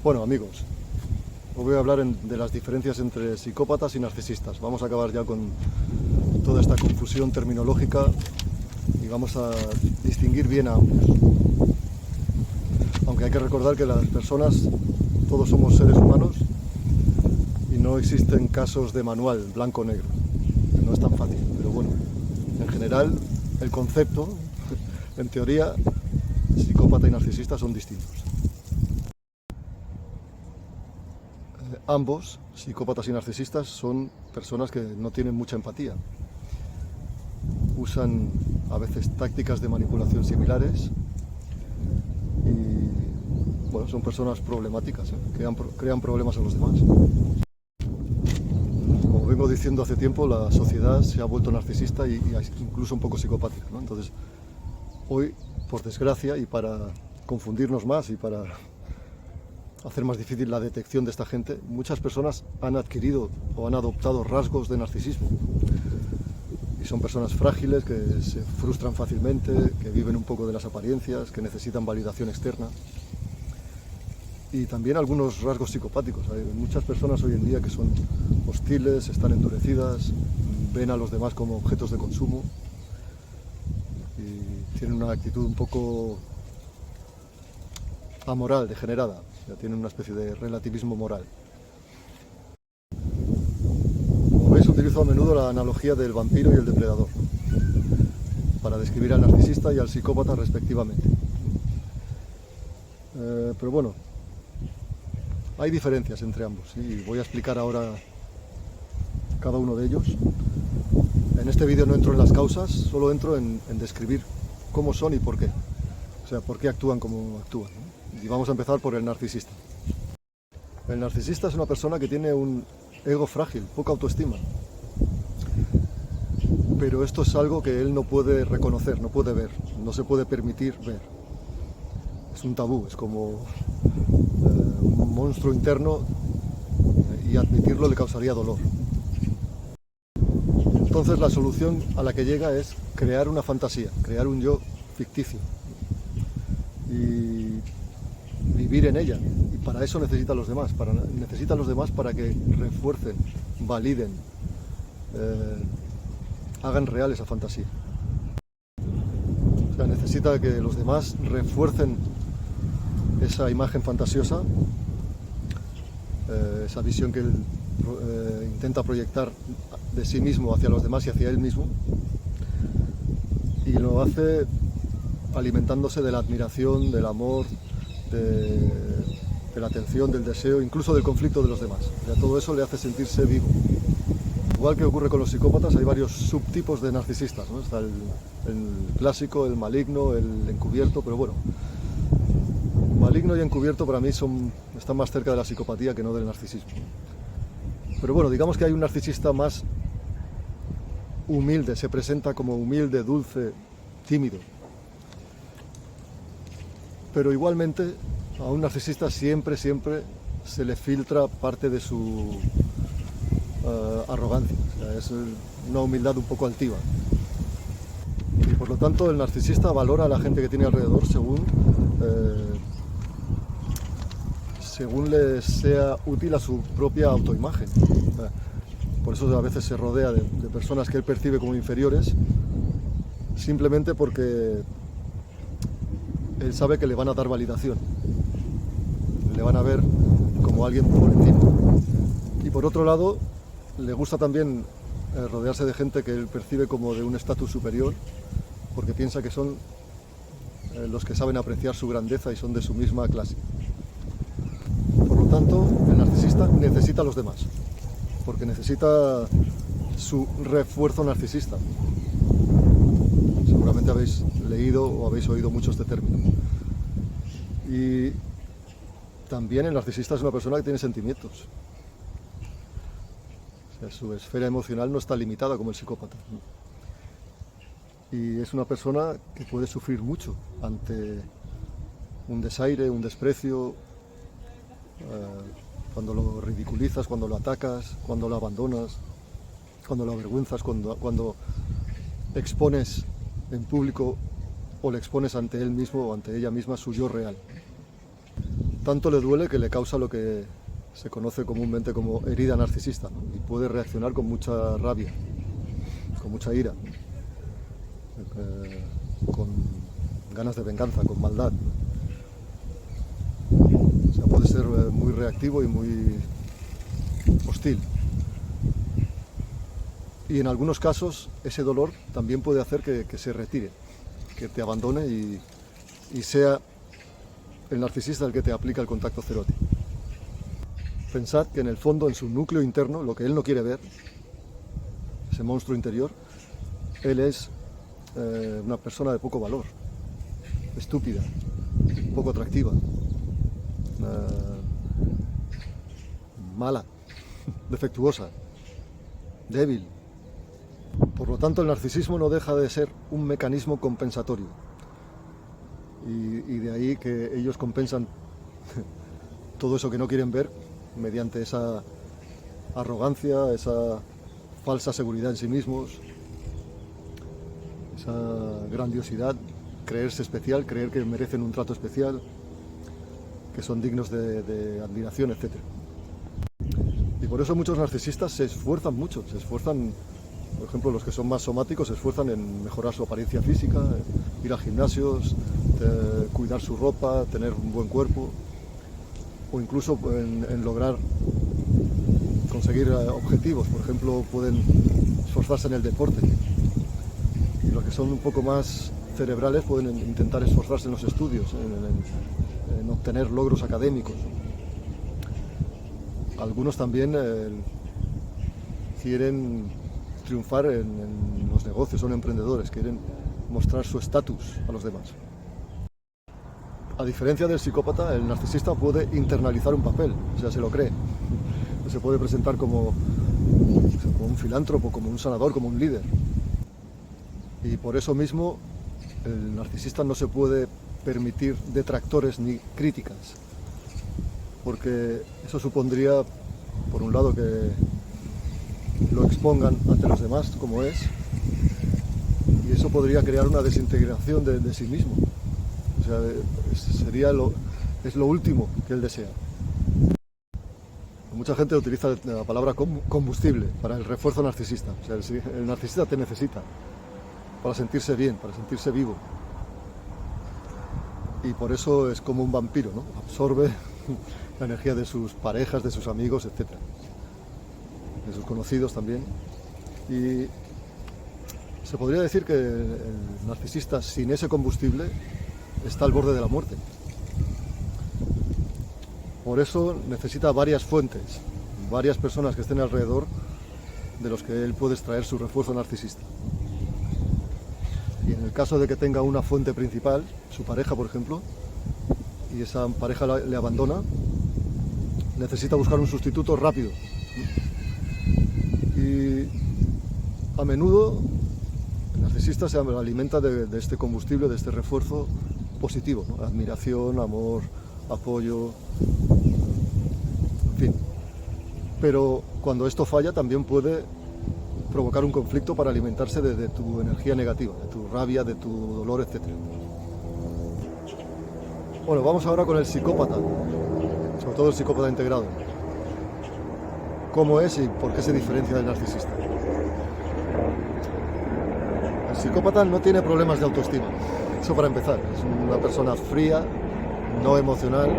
Bueno, amigos, os voy a hablar de las diferencias entre psicópatas y narcisistas. Vamos a acabar ya con toda esta confusión terminológica y vamos a distinguir bien a ambos. Aunque hay que recordar que las personas, todos somos seres humanos y no existen casos de manual blanco-negro. No es tan fácil, pero bueno, en general el concepto, en teoría, psicópata y narcisista son distintos. Ambos, psicópatas y narcisistas, son personas que no tienen mucha empatía. Usan a veces tácticas de manipulación similares y bueno, son personas problemáticas, crean problemas a los demás. Como vengo diciendo hace tiempo, la sociedad se ha vuelto narcisista y incluso un poco psicopática, ¿no? Entonces, hoy, por desgracia, y para confundirnos más y para hacer más difícil la detección de esta gente, muchas personas han adquirido o han adoptado rasgos de narcisismo. Y son personas frágiles, que se frustran fácilmente, que viven un poco de las apariencias, que necesitan validación externa. Y también algunos rasgos psicopáticos. Hay muchas personas hoy en día que son hostiles, están endurecidas, ven a los demás como objetos de consumo y tienen una actitud un poco amoral, degenerada. Tienen una especie de relativismo moral. Como veis, utilizo a menudo la analogía del vampiro y el depredador para describir al narcisista y al psicópata respectivamente. Pero bueno, hay diferencias entre ambos y voy a explicar ahora cada uno de ellos. En este vídeo no entro en las causas, solo entro en describir cómo son y por qué. O sea, por qué actúan como actúan, ¿no? Y vamos a empezar por el narcisista. El narcisista es una persona que tiene un ego frágil, poca autoestima. Pero esto es algo que él no puede reconocer, no puede ver, no se puede permitir ver. Es un tabú, es como un monstruo interno y admitirlo le causaría dolor. Entonces la solución a la que llega es crear una fantasía, crear un yo ficticio y vivir en ella. Y para eso necesita a los demás, para que refuercen, validen, hagan real esa fantasía. O sea, necesita que los demás refuercen esa imagen fantasiosa, esa visión que él intenta proyectar de sí mismo hacia los demás y hacia él mismo, y lo hace alimentándose de la admiración, del amor, de la atención, del deseo, incluso del conflicto de los demás. O sea, todo eso le hace sentirse vivo. Igual que ocurre con los psicópatas, hay varios subtipos de narcisistas, ¿no? Está el clásico, el maligno, el encubierto, pero bueno, maligno y encubierto para mí están más cerca de la psicopatía que no del narcisismo. Pero bueno, digamos que hay un narcisista más humilde, se presenta como humilde, dulce, tímido. Pero igualmente a un narcisista siempre se le filtra parte de su arrogancia. O sea, es una humildad un poco altiva. Y por lo tanto el narcisista valora a la gente que tiene alrededor según le sea útil a su propia autoimagen. Por eso a veces se rodea de personas que él percibe como inferiores, simplemente porque él sabe que le van a dar validación, le van a ver como alguien por encima. Y por otro lado, le gusta también rodearse de gente que él percibe como de un estatus superior, porque piensa que son los que saben apreciar su grandeza y son de su misma clase. Por lo tanto, el narcisista necesita a los demás, porque necesita su refuerzo narcisista. Seguramente habéis leído o habéis oído mucho este término. Y también el narcisista es una persona que tiene sentimientos. O sea, su esfera emocional no está limitada como el psicópata. Y es una persona que puede sufrir mucho ante un desaire, un desprecio, cuando lo ridiculizas, cuando lo atacas, cuando lo abandonas, cuando lo avergüenzas, cuando expones en público o le expones ante él mismo o ante ella misma su yo real. tanto le duele que le causa lo que se conoce comúnmente como herida narcisista, ¿no? Y puede reaccionar con mucha rabia, con mucha ira, con ganas de venganza, con maldad, ¿no? O sea, puede ser muy reactivo y muy hostil. Y en algunos casos ese dolor también puede hacer que se retire, que te abandone y sea el narcisista el que te aplica el contacto cero a ti. Pensad que en el fondo, en su núcleo interno, lo que él no quiere ver, ese monstruo interior, él es una persona de poco valor, estúpida, poco atractiva, mala, defectuosa, débil. Por lo tanto, el narcisismo no deja de ser un mecanismo compensatorio. Y de ahí que ellos compensan todo eso que no quieren ver mediante esa arrogancia, esa falsa seguridad en sí mismos, esa grandiosidad, creerse especial, creer que merecen un trato especial, que son dignos de admiración, etc. Y por eso muchos narcisistas se esfuerzan mucho, por ejemplo, los que son más somáticos se esfuerzan en mejorar su apariencia física, ir a gimnasios, cuidar su ropa, tener un buen cuerpo, o incluso en lograr conseguir objetivos. Por ejemplo, pueden esforzarse en el deporte. Y los que son un poco más cerebrales pueden intentar esforzarse en los estudios, en obtener logros académicos. Algunos también quieren triunfar en los negocios, son emprendedores, quieren mostrar su estatus a los demás. A diferencia del psicópata, el narcisista puede internalizar un papel, o sea, se lo cree. Se puede presentar como un filántropo, como un sanador, como un líder. Y por eso mismo el narcisista no se puede permitir detractores ni críticas, porque eso supondría, por un lado, que lo expongan ante los demás como es, y eso podría crear una desintegración de sí mismo. O sea, es lo último que él desea. Mucha gente utiliza la palabra combustible para el refuerzo narcisista. O sea, el narcisista te necesita para sentirse bien, para sentirse vivo. Y por eso es como un vampiro, ¿no? Absorbe la energía de sus parejas, de sus amigos, etc. De sus conocidos también. Y se podría decir que el narcisista sin ese combustible está al borde de la muerte. Por eso necesita varias fuentes, varias personas que estén alrededor de los que él puede extraer su refuerzo narcisista. Y en el caso de que tenga una fuente principal, su pareja por ejemplo, y esa pareja le abandona, necesita buscar un sustituto rápido. Y a menudo el narcisista se alimenta de este combustible, de este refuerzo positivo, ¿no? Admiración, amor, apoyo, en fin. Pero cuando esto falla también puede provocar un conflicto para alimentarse de tu energía negativa, de tu rabia, de tu dolor, etc. Bueno, vamos ahora con el psicópata, sobre todo el psicópata integrado. ¿Cómo es y por qué se diferencia del narcisista? El psicópata no tiene problemas de autoestima, eso para empezar. Es una persona fría, no emocional,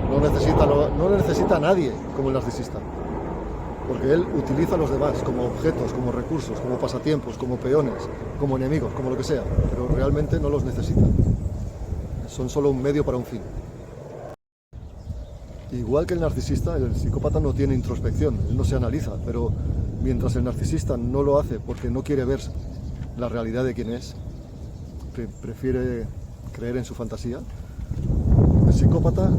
no necesita a nadie como el narcisista, porque él utiliza a los demás como objetos, como recursos, como pasatiempos, como peones, como enemigos, como lo que sea, pero realmente no los necesita. Son solo un medio para un fin. Igual que el narcisista, el psicópata no tiene introspección, él no se analiza, pero mientras el narcisista no lo hace porque no quiere ver la realidad de quién es, prefiere creer en su fantasía, el psicópata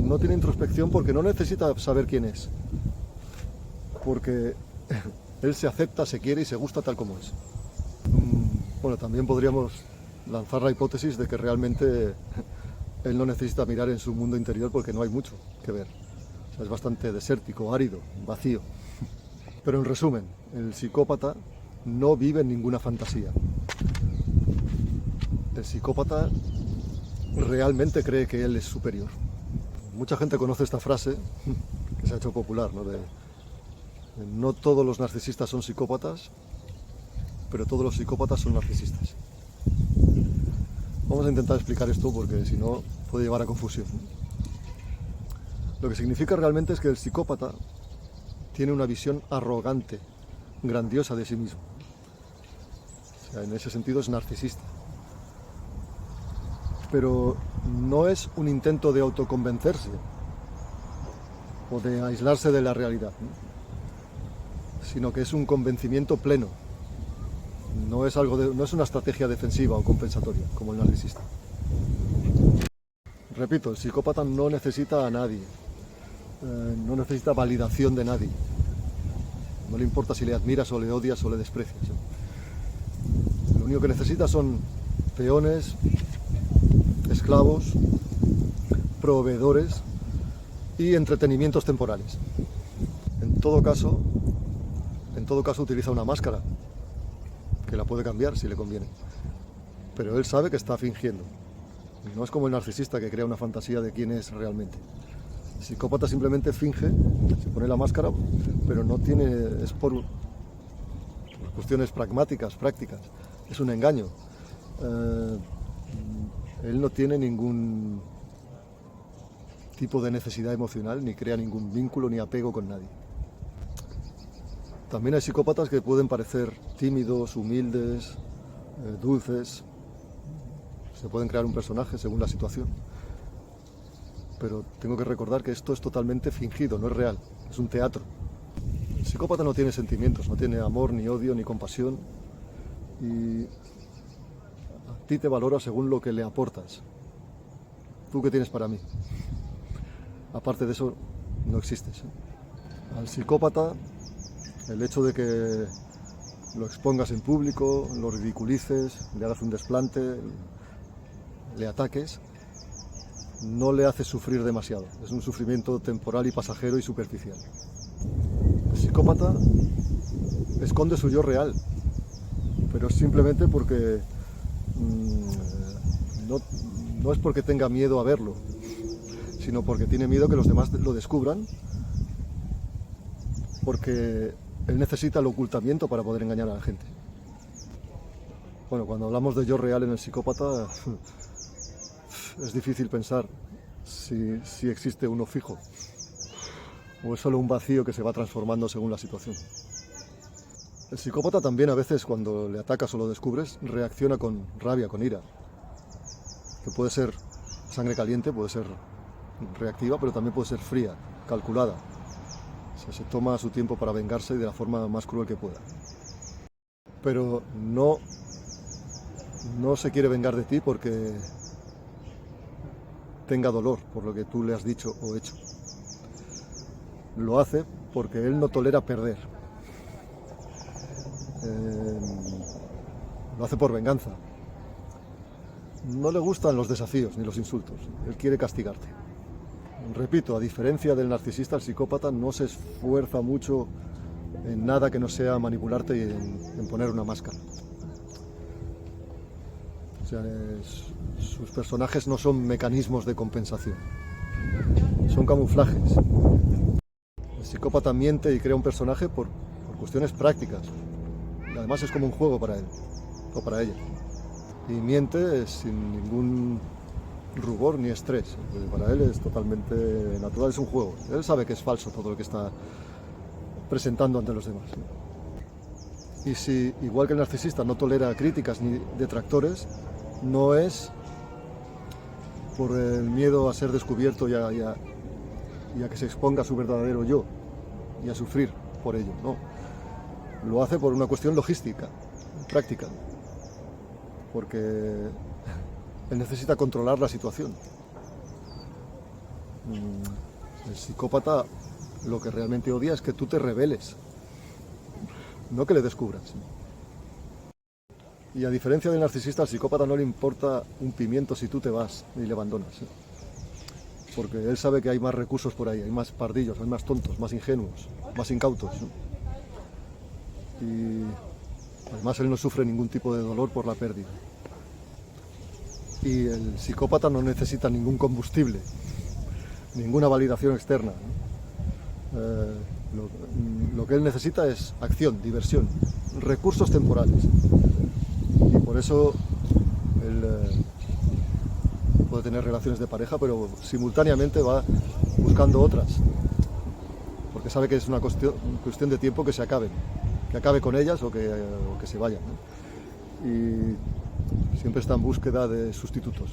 no tiene introspección porque no necesita saber quién es, porque él se acepta, se quiere y se gusta tal como es. Bueno, también podríamos lanzar la hipótesis de que realmente él no necesita mirar en su mundo interior porque no hay mucho que ver. O sea, es bastante desértico, árido, vacío. Pero en resumen, el psicópata no vive en ninguna fantasía. El psicópata realmente cree que él es superior. Mucha gente conoce esta frase que se ha hecho popular, ¿no? De no todos los narcisistas son psicópatas, pero todos los psicópatas son narcisistas. Vamos a intentar explicar esto porque si no puede llevar a confusión. Lo que significa realmente es que el psicópata tiene una visión arrogante, grandiosa de sí mismo. O sea, en ese sentido es narcisista. Pero no es un intento de autoconvencerse o de aislarse de la realidad, ¿no? Sino que es un convencimiento pleno. No es una estrategia defensiva o compensatoria, como el narcisista. Repito, el psicópata no necesita a nadie, no necesita validación de nadie. No le importa si le admiras o le odias o le desprecias. Lo único que necesita son peones, esclavos, proveedores y entretenimientos temporales. En todo caso utiliza una máscara, que la puede cambiar si le conviene. Pero él sabe que está fingiendo. No es como el narcisista que crea una fantasía de quién es realmente. El psicópata simplemente finge, se pone la máscara, pero no tiene, es por cuestiones pragmáticas, prácticas. Es un engaño. Él no tiene ningún tipo de necesidad emocional, ni crea ningún vínculo ni apego con nadie. También hay psicópatas que pueden parecer tímidos, humildes, dulces. Se pueden crear un personaje según la situación. Pero tengo que recordar que esto es totalmente fingido, no es real, es un teatro. El psicópata no tiene sentimientos, no tiene amor, ni odio, ni compasión. Y a ti te valora según lo que le aportas. ¿Tú qué tienes para mí? Aparte de eso, no existes. Al psicópata, el hecho de que lo expongas en público, lo ridiculices, le hagas un desplante, le ataques, no le hace sufrir demasiado. Es un sufrimiento temporal y pasajero y superficial. El psicópata esconde su yo real, pero es simplemente porque no es porque tenga miedo a verlo, sino porque tiene miedo que los demás lo descubran, porque él necesita el ocultamiento para poder engañar a la gente. Bueno, cuando hablamos de yo real en el psicópata, es difícil pensar si existe uno fijo o es solo un vacío que se va transformando según la situación. El psicópata también a veces, cuando le atacas o lo descubres, reacciona con rabia, con ira, que puede ser sangre caliente, puede ser reactiva, pero también puede ser fría, calculada. O sea, se toma su tiempo para vengarse y de la forma más cruel que pueda. Pero no se quiere vengar de ti porque tenga dolor por lo que tú le has dicho o hecho. Lo hace porque él no tolera perder. Lo hace por venganza. No le gustan los desafíos ni los insultos. Él quiere castigarte. Repito, a diferencia del narcisista, el psicópata no se esfuerza mucho en nada que no sea manipularte y en poner una máscara. O sea, sus personajes no son mecanismos de compensación, son camuflajes. El psicópata miente y crea un personaje por cuestiones prácticas. Y además es como un juego para él o para ella. Y miente sin ningún rubor ni estrés. Para él es totalmente natural, es un juego. Él sabe que es falso todo lo que está presentando ante los demás. Y si, igual que el narcisista, no tolera críticas ni detractores, no es por el miedo a ser descubierto y a que se exponga su verdadero yo y a sufrir por ello, no. Lo hace por una cuestión logística, práctica, porque él necesita controlar la situación. El psicópata lo que realmente odia es que tú te rebeles, no que le descubras. Y a diferencia del narcisista, al psicópata no le importa un pimiento si tú te vas y le abandonas. Porque él sabe que hay más recursos por ahí, hay más pardillos, hay más tontos, más ingenuos, más incautos. Y además él no sufre ningún tipo de dolor por la pérdida. Y el psicópata no necesita ningún combustible, ninguna validación externa, ¿no? Lo que él necesita es acción, diversión, recursos temporales. Y por eso él puede tener relaciones de pareja, pero simultáneamente va buscando otras, porque sabe que es una cuestión de tiempo que se acaben, que acabe con ellas o que se vayan, ¿no? Y siempre está en búsqueda de sustitutos.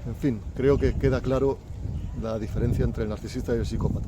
En fin, creo que queda claro la diferencia entre el narcisista y el psicópata.